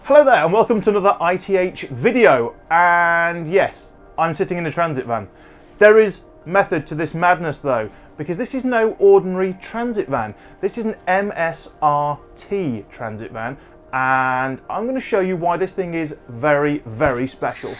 Hello there and welcome to another ITH video, and yes, I'm sitting in a transit van. There is method to this madness though, because this is no ordinary transit van. This is an MSRT transit van, and I'm going to show you why this thing is very, very special.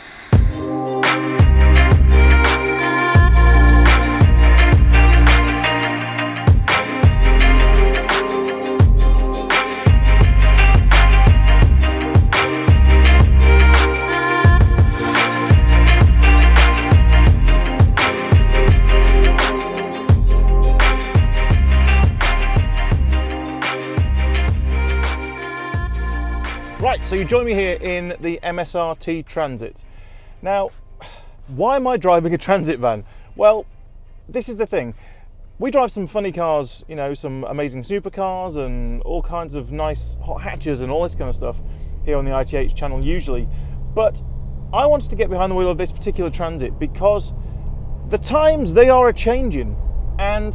Right, so you join me here in the MSRT Transit. Now, why am I driving a transit van? Well, this is the thing. We drive some funny cars, you know, some amazing supercars and all kinds of nice hot hatches and all this kind of stuff here on the ITH channel usually. But I wanted to get behind the wheel of this particular transit because the times, they are a-changing. And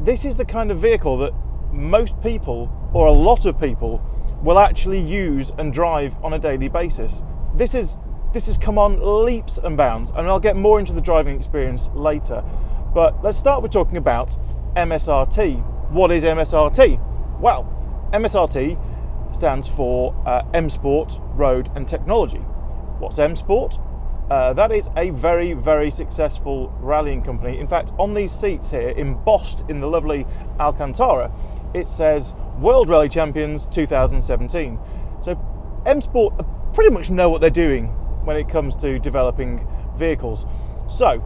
this is the kind of vehicle that most people, or a lot of people, will actually use and drive on a daily basis. This has come on leaps and bounds, and I'll get more into the driving experience later. But let's start with talking about MSRT. What is MSRT? Well, MSRT stands for M Sport, Road and Technology. What's M Sport? That is a very, very successful rallying company. In fact, on these seats here, embossed in the lovely Alcantara, it says World Rally Champions 2017. So M Sport pretty much know what they're doing when it comes to developing vehicles. So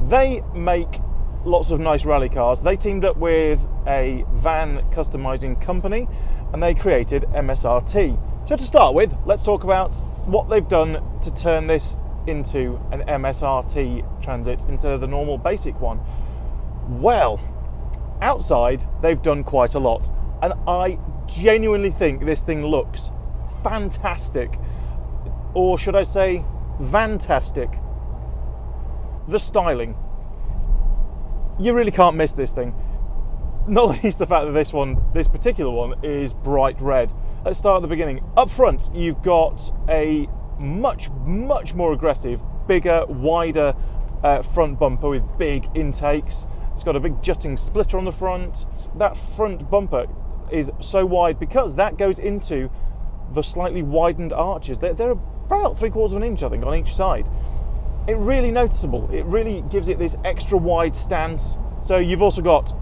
they make lots of nice rally cars. They teamed up with a van customizing company and they created MSRT. So to start with, let's talk about what they've done to turn this into an MSRT transit instead of the normal basic one. Well, outside they've done quite a lot, and I genuinely think this thing looks fantastic, or should I say vantastic. The styling, you really can't miss this thing, not least the fact that this particular one is bright red. Let's start at the beginning. Up front you've got a much more aggressive, bigger, wider front bumper with big intakes. It's got a big jutting splitter on the front. That front bumper is so wide because that goes into the slightly widened arches. They're about 3/4 of an inch, I think, on each side. It's really noticeable. It really gives it this extra wide stance. So you've also got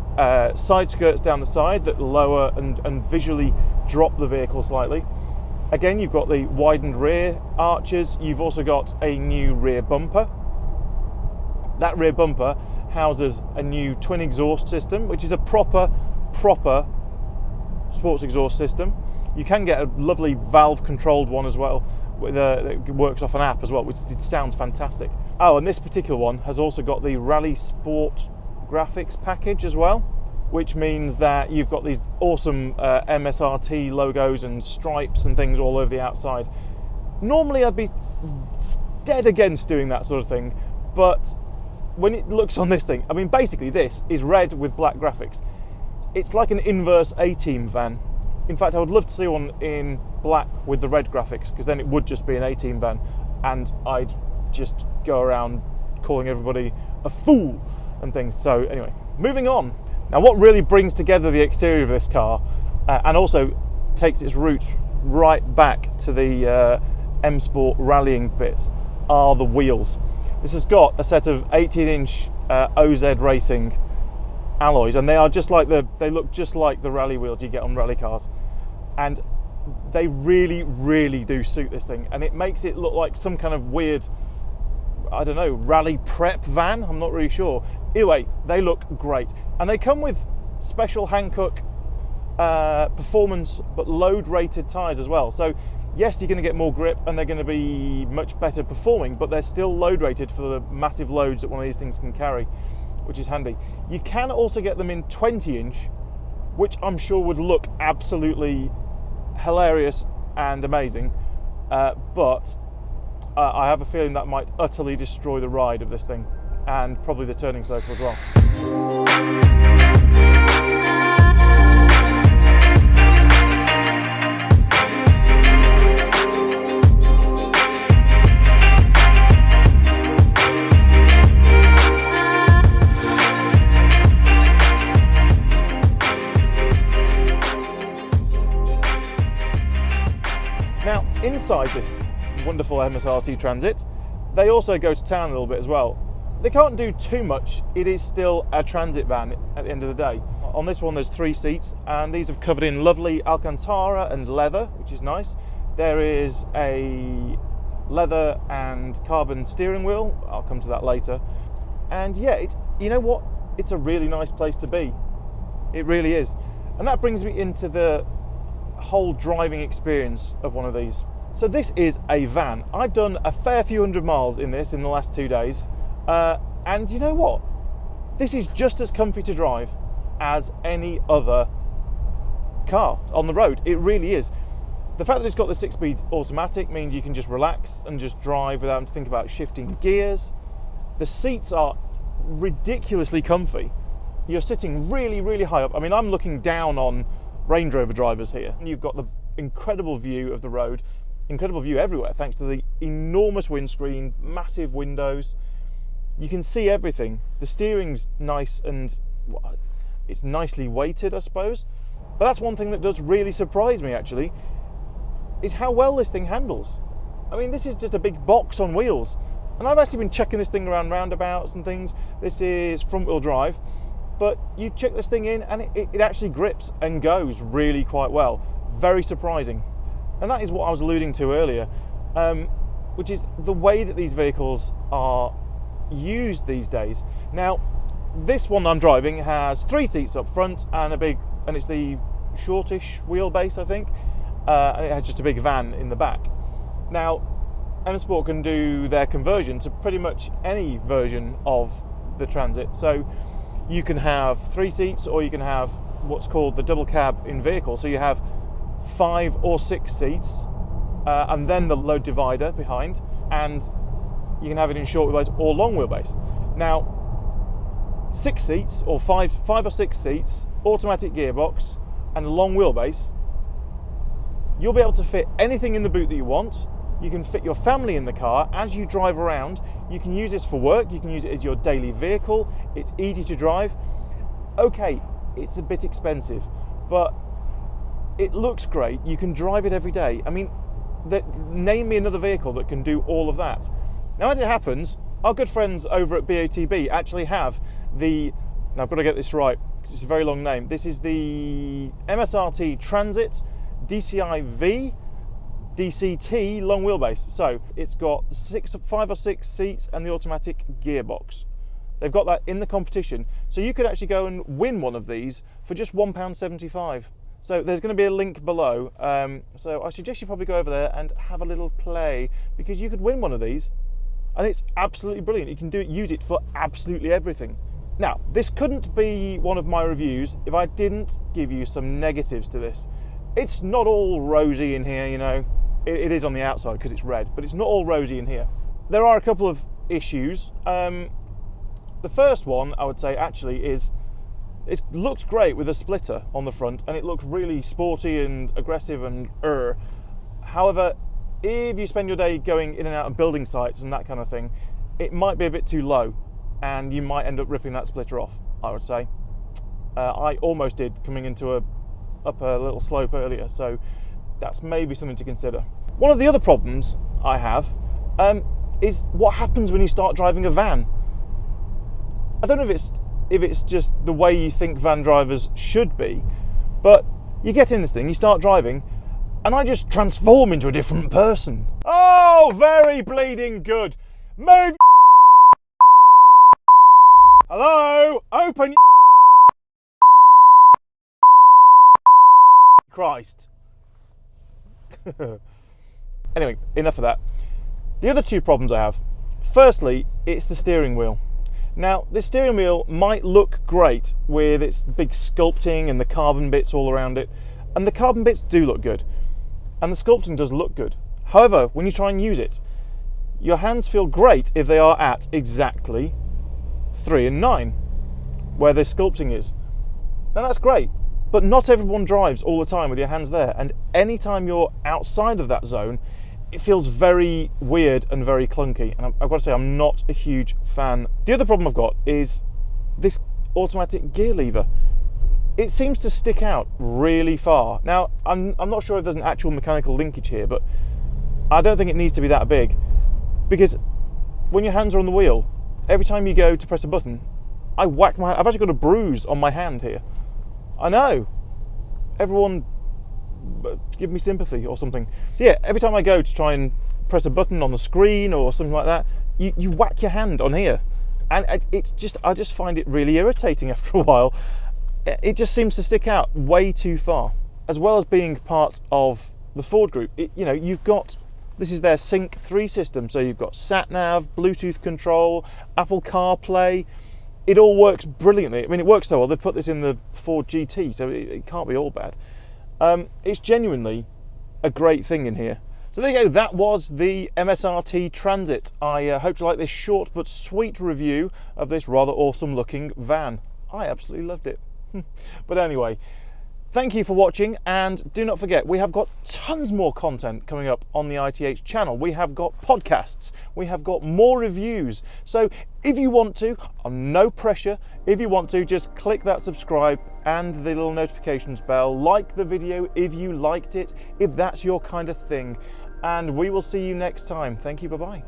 side skirts down the side that lower and visually drop the vehicle slightly. Again, you've got the widened rear arches. You've also got a new rear bumper. That rear bumper houses a new twin exhaust system, which is a proper sports exhaust system. You can get a lovely valve controlled one as well, that works off an app as well, which sounds fantastic. Oh, and this particular one has also got the Rally Sport graphics package as well, which means that you've got these awesome MSRT logos and stripes and things all over the outside. Normally I'd be dead against doing that sort of thing, but when it looks on this thing, I mean, basically this is red with black graphics. It's like an inverse A-Team van. In fact, I would love to see one in black with the red graphics, because then it would just be an A-Team van, and I'd just go around calling everybody a fool and things. So anyway, moving on. Now, what really brings together the exterior of this car, and also takes its roots right back to the M Sport rallying bits, are the wheels. This has got a set of 18-inch OZ Racing alloys, and they look just like the rally wheels you get on rally cars, and they really do suit this thing, and it makes it look like some kind of weird, I don't know, rally prep van. I'm not really sure. Either way, they look great, and they come with special Hankook performance but load rated tyres as well. So yes, you're going to get more grip and they're going to be much better performing, but they're still load rated for the massive loads that one of these things can carry, which is handy. You can also get them in 20-inch, which I'm sure would look absolutely hilarious and amazing, but I have a feeling that might utterly destroy the ride of this thing, and probably the turning circle as well. Now, inside this wonderful MSRT Transit, they also go to town a little bit as well. They can't do too much, it is still a transit van at the end of the day. On this one there's 3 seats, and these have covered in lovely Alcantara and leather, which is nice. There is a leather and carbon steering wheel, I'll come to that later. And yeah, you know what? It's a really nice place to be. It really is. And that brings me into the whole driving experience of one of these. So this is a van. I've done a fair few hundred miles in this in the last 2 days. And you know what? This is just as comfy to drive as any other car on the road. It really is. The fact that it's got the 6-speed automatic means you can just relax and just drive without having to think about shifting gears. The seats are ridiculously comfy. You're sitting really, really high up. I mean, I'm looking down on Range Rover drivers here. And you've got the incredible view of the road, incredible view everywhere, thanks to the enormous windscreen, massive windows. You can see everything. The steering's nice and it's nicely weighted, I suppose. But that's one thing that does really surprise me, actually, is how well this thing handles. I mean, this is just a big box on wheels. And I've actually been checking this thing around roundabouts and things. This is front-wheel drive. But you check this thing in and it actually grips and goes really quite well. Very surprising. And that is what I was alluding to earlier, which is the way that these vehicles are used these days. Now, this one I'm driving has 3 seats up front and it's the shortish wheelbase, I think, and it has just a big van in the back. Now, M Sport can do their conversion to pretty much any version of the Transit. So you can have 3 seats, or you can have what's called the double cab in vehicle. So you have 5 or 6 seats, and then the load divider behind, and you can have it in short wheelbase or long wheelbase. Now, 6 seats or 5 or 6 seats, automatic gearbox, and long wheelbase, you'll be able to fit anything in the boot that you want. You can fit your family in the car as you drive around. You can use this for work, you can use it as your daily vehicle. It's easy to drive. Okay, it's a bit expensive, but it looks great. You can drive it every day. I mean, name me another vehicle that can do all of that. Now, as it happens, our good friends over at BOTB actually have now I've got to get this right because it's a very long name. This is the MSRT Transit DCI V DCT long wheelbase. So it's got 5 or 6 seats and the automatic gearbox. They've got that in the competition. So you could actually go and win one of these for just £1.75. So there's going to be a link below. So I suggest you probably go over there and have a little play, because you could win one of these and it's absolutely brilliant. You can use it for absolutely everything. Now, this couldn't be one of my reviews if I didn't give you some negatives to this. It's not all rosy in here, you know. It is on the outside because it's red, but it's not all rosy in here. There are a couple of issues. The first one, I would say, actually, is it looks great with a splitter on the front, and it looks really sporty and aggressive and However, if you spend your day going in and out of building sites and that kind of thing, it might be a bit too low, and you might end up ripping that splitter off, I would say. I almost did, coming into up a little slope earlier, so that's maybe something to consider. One of the other problems I have is what happens when you start driving a van. I don't know if it's just the way you think van drivers should be, but you get in this thing, you start driving, and I just transform into a different person. Oh, very bleeding good. Move. Hello, open. Christ. Anyway, enough of that. The other 2 problems I have. Firstly, it's the steering wheel. Now, this steering wheel might look great with its big sculpting and the carbon bits all around it, and the carbon bits do look good, and the sculpting does look good. However, when you try and use it, your hands feel great if they are at exactly 3 and 9, where the sculpting is. Now, that's great. But not everyone drives all the time with your hands there, and anytime you're outside of that zone, it feels very weird and very clunky, and I've got to say I'm not a huge fan. The other problem I've got is this automatic gear lever. it seems to stick out really far. Now, I'm not sure if there's an actual mechanical linkage here, but I don't think it needs to be that big, because when your hands are on the wheel, every time you go to press a button, I whack my hand. I've actually got a bruise on my hand here. I know. Everyone give me sympathy or something. So yeah, every time I go to try and press a button on the screen or something like that, you whack your hand on here. And it's just, I just find it really irritating after a while. It just seems to stick out way too far. As well as being part of the Ford group, you know, you've got, this is their Sync 3 system, so you've got sat-nav, Bluetooth control, Apple CarPlay. It all works brilliantly. I mean, it works so well, they've put this in the Ford GT, so it can't be all bad. It's genuinely a great thing in here. So there you go, that was the MSRT Transit. I hope you like this short but sweet review of this rather awesome looking van. I absolutely loved it. But anyway, thank you for watching, and do not forget, we have got tons more content coming up on the ITH channel. We have got podcasts, we have got more reviews. So if you want to, no pressure, if you want to, just click that subscribe and the little notifications bell. Like the video if you liked it, if that's your kind of thing. And we will see you next time. Thank you, bye-bye.